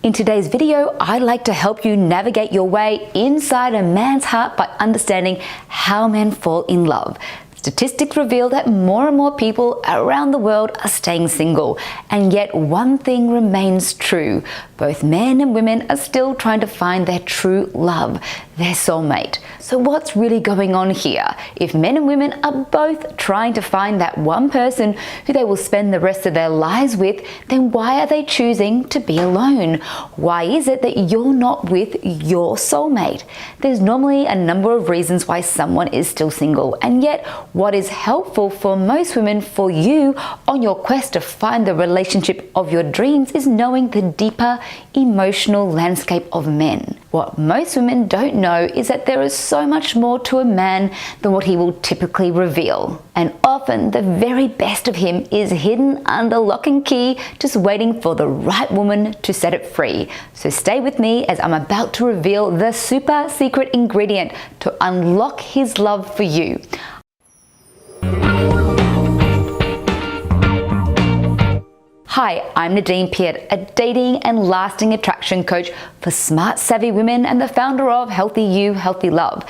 In today's video, I'd like to help you navigate your way inside a man's heart by understanding how men fall in love. Statistics reveal that more and more people around the world are staying single, and yet one thing remains true. Both men and women are still trying to find their true love, their soulmate. So what's really going on here? If men and women are both trying to find that one person who they will spend the rest of their lives with, then why are they choosing to be alone? Why is it that you're not with your soulmate? There's normally a number of reasons why someone is still single, and yet what is helpful for most women for you on your quest to find the relationship of your dreams is knowing the deeper emotional landscape of men. What most women don't know is that there is so much more to a man than what he will typically reveal. And often the very best of him is hidden under lock and key, just waiting for the right woman to set it free. So stay with me as I'm about to reveal the super secret ingredient to unlock his love for you. Hi, I'm Nadine Peart, a dating and lasting attraction coach for smart, savvy women and the founder of Healthy You, Healthy Love.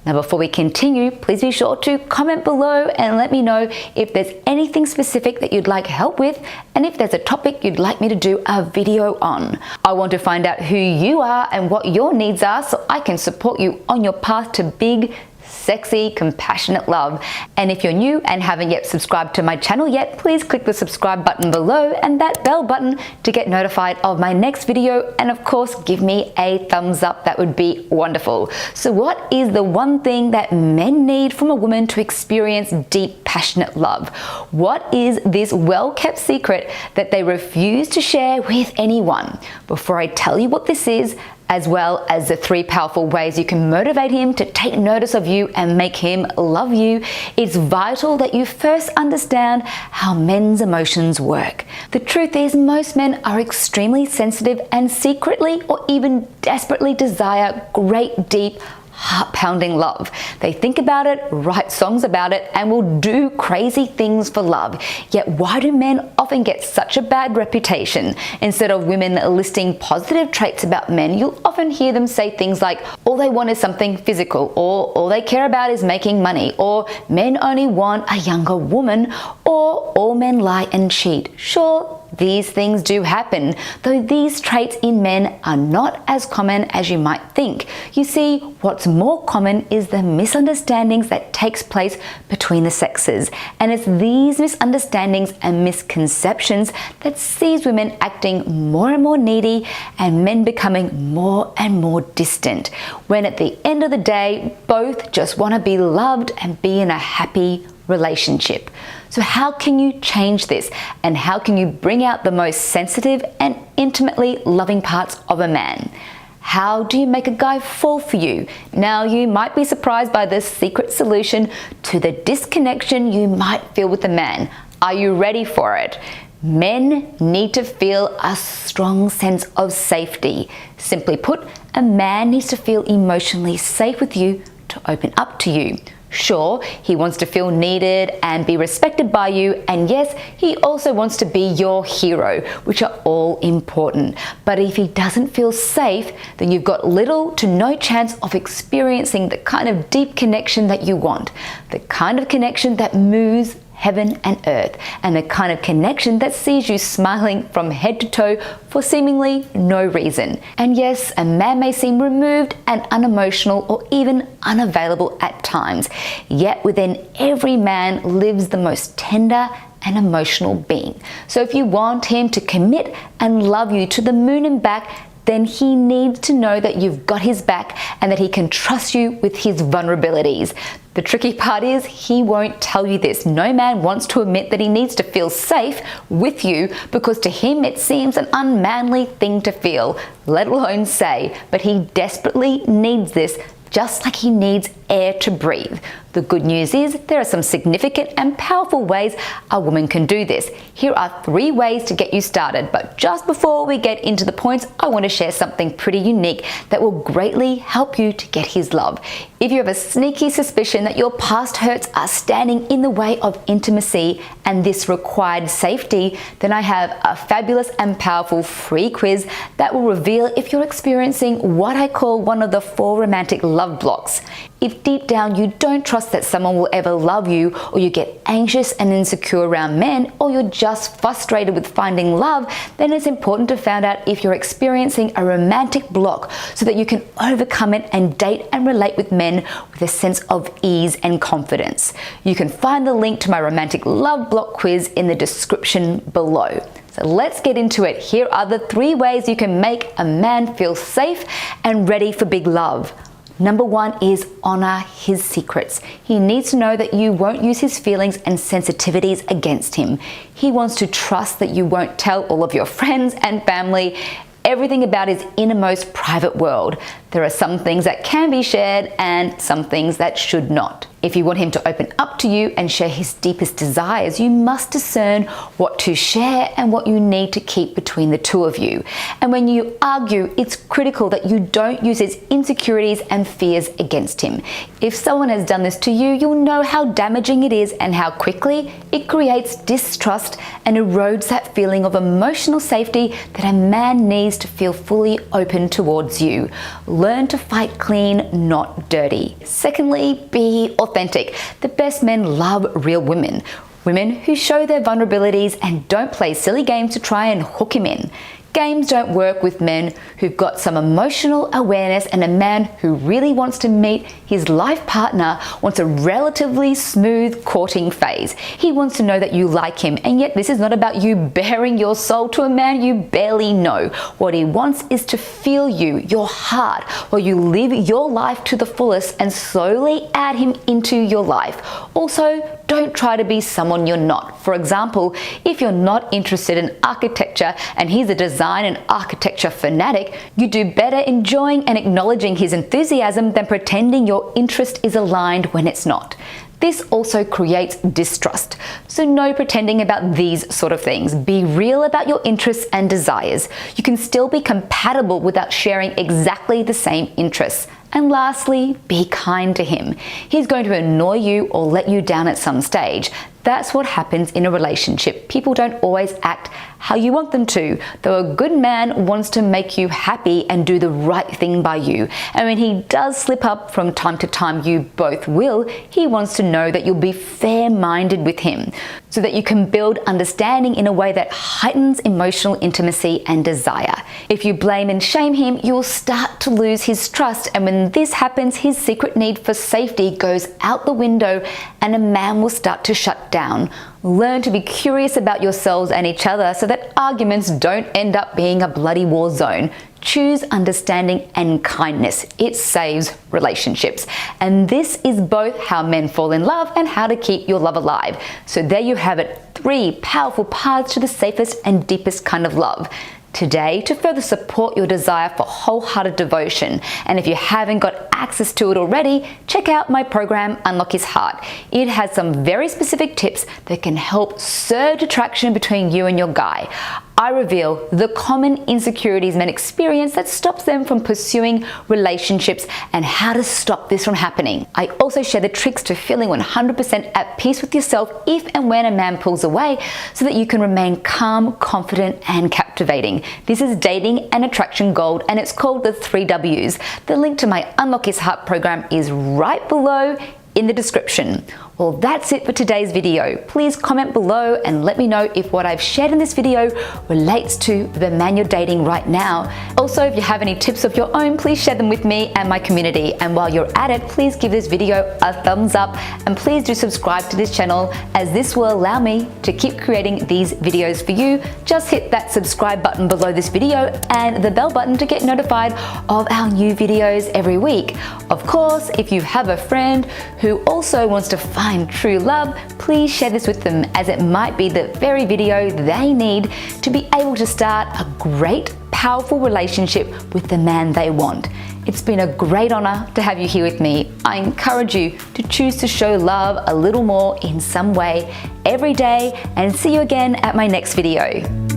Now, before we continue, please be sure to comment below and let me know if there's anything specific that you'd like help with and if there's a topic you'd like me to do a video on. I want to find out who you are and what your needs are so I can support you on your path to big, sexy, compassionate love. And if you're new and haven't yet subscribed to my channel yet, please click the subscribe button below and that bell button to get notified of my next video, and of course give me a thumbs up. That would be wonderful. So what is the one thing that men need from a woman to experience deep, passionate love? What is this well-kept secret that they refuse to share with anyone? Before I tell you what this is, as well as the 3 powerful ways you can motivate him to take notice of you and make him love you, it's vital that you first understand how men's emotions work. The truth is, most men are extremely sensitive and secretly or even desperately desire great, deep, heart-pounding love. They think about it, write songs about it, and will do crazy things for love. Yet why do men often get such a bad reputation? Instead of women listing positive traits about men, you'll often hear them say things like, all they want is something physical, or all they care about is making money, or men only want a younger woman, or all men lie and cheat. Sure, these things do happen, though these traits in men are not as common as you might think. You see, what's more common is the misunderstandings that takes place between the sexes. And it's these misunderstandings and misconceptions that sees women acting more and more needy and men becoming more and more distant, when at the end of the day, both just want to be loved and be in a happy relationship. So how can you change this, and how can you bring out the most sensitive and intimately loving parts of a man? How do you make a guy fall for you? Now, you might be surprised by this secret solution to the disconnection you might feel with a man. Are you ready for it? Men need to feel a strong sense of safety. Simply put, a man needs to feel emotionally safe with you to open up to you. Sure, he wants to feel needed and be respected by you, and yes, he also wants to be your hero, which are all important. But if he doesn't feel safe, then you've got little to no chance of experiencing the kind of deep connection that you want, the kind of connection that moves heaven and earth, and the kind of connection that sees you smiling from head to toe for seemingly no reason. And yes, a man may seem removed and unemotional or even unavailable at times, yet within every man lives the most tender and emotional being. So if you want him to commit and love you to the moon and back, then he needs to know that you've got his back and that he can trust you with his vulnerabilities. The tricky part is he won't tell you this. No man wants to admit that he needs to feel safe with you because to him it seems an unmanly thing to feel, let alone say. But he desperately needs this, just like he needs air to breathe. The good news is there are some significant and powerful ways a woman can do this. Here are 3 ways to get you started, but just before we get into the points, I want to share something pretty unique that will greatly help you to get his love. If you have a sneaky suspicion that your past hurts are standing in the way of intimacy and this required safety, then I have a fabulous and powerful free quiz that will reveal if you're experiencing what I call one of the 4 romantic love blocks. If deep down you don't trust that someone will ever love you, or you get anxious and insecure around men, or you're just frustrated with finding love, then it's important to find out if you're experiencing a romantic block so that you can overcome it and date and relate with men with a sense of ease and confidence. You can find the link to my romantic love block quiz in the description below. So let's get into it. Here are the 3 ways you can make a man feel safe and ready for big love. Number 1 is honor his secrets. He needs to know that you won't use his feelings and sensitivities against him. He wants to trust that you won't tell all of your friends and family everything about his innermost private world. There are some things that can be shared and some things that should not. If you want him to open up to you and share his deepest desires, you must discern what to share and what you need to keep between the 2 of you. And when you argue, it's critical that you don't use his insecurities and fears against him. If someone has done this to you, you'll know how damaging it is and how quickly it creates distrust and erodes that feeling of emotional safety that a man needs to feel fully open towards you. Learn to fight clean, not dirty. Secondly, be authentic. The best men love real women. Women who show their vulnerabilities and don't play silly games to try and hook him in. Games don't work with men who've got some emotional awareness, and a man who really wants to meet his life partner wants a relatively smooth courting phase. He wants to know that you like him, and yet this is not about you bearing your soul to a man you barely know. What he wants is to feel you, your heart, while you live your life to the fullest and slowly add him into your life. Also, don't try to be someone you're not. For example, if you're not interested in architecture and he's a design and architecture fanatic, you do better enjoying and acknowledging his enthusiasm than pretending your interest is aligned when it's not. This also creates distrust. So no pretending about these sort of things. Be real about your interests and desires. You can still be compatible without sharing exactly the same interests. And lastly, be kind to him. He's going to annoy you or let you down at some stage. That's what happens in a relationship. People don't always act how you want them to, though a good man wants to make you happy and do the right thing by you. And when he does slip up from time to time, you both will, he wants to know that you'll be fair-minded with him so that you can build understanding in a way that heightens emotional intimacy and desire. If you blame and shame him, you'll start to lose his trust, and when this happens, his secret need for safety goes out the window and a man will start to shut down. Learn to be curious about yourselves and each other so that arguments don't end up being a bloody war zone. Choose understanding and kindness. It saves relationships. And this is both how men fall in love and how to keep your love alive. So there you have it, 3 powerful paths to the safest and deepest kind of love. Today, to further support your desire for wholehearted devotion, and if you haven't got access to it already, check out my program Unlock His Heart. It has some very specific tips that can help surge attraction between you and your guy. I reveal the common insecurities men experience that stops them from pursuing relationships and how to stop this from happening. I also share the tricks to feeling 100% at peace with yourself if and when a man pulls away, so that you can remain calm, confident, and captivating. This is dating and attraction gold, and it's called the 3 W's. The link to my Unlock His Heart program is right below in the description. Well, that's it for today's video. Please comment below and let me know if what I've shared in this video relates to the man you're dating right now. Also, if you have any tips of your own, please share them with me and my community. And while you're at it, please give this video a thumbs up and please do subscribe to this channel, as this will allow me to keep creating these videos for you. Just hit that subscribe button below this video and the bell button to get notified of our new videos every week. Of course, if you have a friend who also wants to find true love, please share this with them, as it might be the very video they need to be able to start a great, powerful relationship with the man they want. It's been a great honor to have you here with me. I encourage you to choose to show love a little more in some way every day, and see you again at my next video.